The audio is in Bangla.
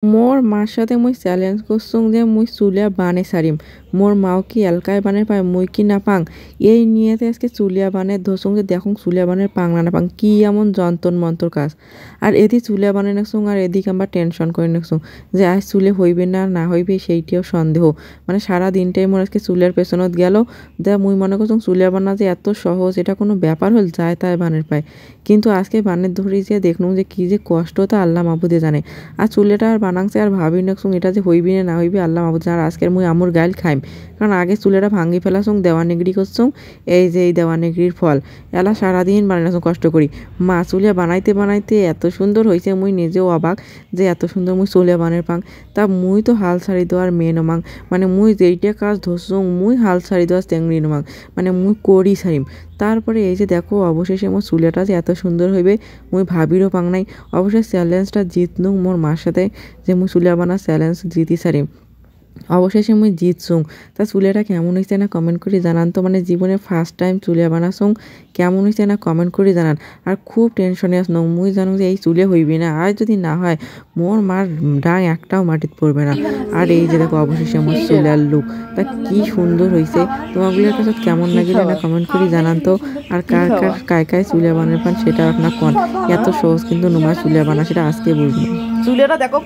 মোর মার সাথে মুই চ্যালেঞ্জ করছুং যে মুই চুলিয়া বানে সারিম। মোর মাও কি এলকায় বানের পায় মুই কি না পাং। এই নিয়েতে আজকে চুলিয়া বানের ধরছুং যে দেখুন চুলিয়া বানের পাং না পাং কি এমন যন্তর মন্তর কাজ। আর এদি চুলিয়া বানিয়ে নাকছুং আর এদিকে আমরা টেনশন করে নাকছুং যে আজ চুলে হইবে না না হইবে সেইটিও সন্দেহ। মানে সারা দিনটাই মোর আজকে চুলের পেছনত গেল। দে মুই মনে করছুং চুলিয়া বানা যে এত সহজ এটা কোনো ব্যাপার হল যায় তাই বানের পায়। কিন্তু আজকে বানের ধরি যে দেখলুম যে কি যে কষ্ট তা আল্লাহ মাবুদে জানে। আর চুলেটা আর বানাংছে আর ভাবি নাকছুং এটা যে হইবি না হইবি আল্লাহ মাবুদ জানে। আর আজকের মুই আমুর গাইল খাইম কারণ আগে চুলেটা ভাঙ্গি ফেলাছুং দেওয়ানিগিরি করছুং। এই যে এই দেওয়ানিগিরির ফল এলা সারাদিন বানাইছুং কষ্ট করি। মা চুলিয়া বানাইতে বানাইতে এত সুন্দর হয়েছে মুই নিজেও অবাক যে এত সুন্দর মুই চুলিয়া বানের পাং। তা মুই তো হাল ছাড়ি দেওয়ার মেয়ে নমাং মানে মুই যেইটা কাজ ধরছুং মুই হাল ছাড়ি দেওয়ার চেংড়ি নমাং মানে মুই করি ছাড়িম। তারপরে এই যে দেখো অবশেষে মোর চুলিয়াটা যে এত সুন্দর হইবে মুই ভাবিরও পাং নাই। অবশ্যই চ্যালেঞ্জটা জিতনুং মোর মার সাথে যে মুই চুলিয়া বানা চ্যালেঞ্জ জিতি সারিম। অবশেষে মুই জিতছুং। তা চুলিয়াটা কেমন হয়েছে না কমেন্ট করে জানান তো। মানে জীবনে ফার্স্ট টাইম চুলিয়া বানাছুং কেমন হয়েছে না কমেন্ট করে জানান। আর খুব টেনশনে আসনং মুই জানো যে এই চুলে হইবে না আর যদি না হয় মোর মার ডাং একটাও মাটিত পড়বে না। আর এই যে দেখো অবশেষে আমার চুলিয়ার লুক তা কি সুন্দর হয়েছে। তোমাগুলোর কাছে কেমন লাগিলে না কমেন্ট করে জানান তো। আর কার কার কায় চুলিয়া বানার পান সেটা আপনার কন। এত সহজ কিন্তু নোমা চুলিয়া বানা সেটা আজকে বুঝলাম। চুলেটা দেখো।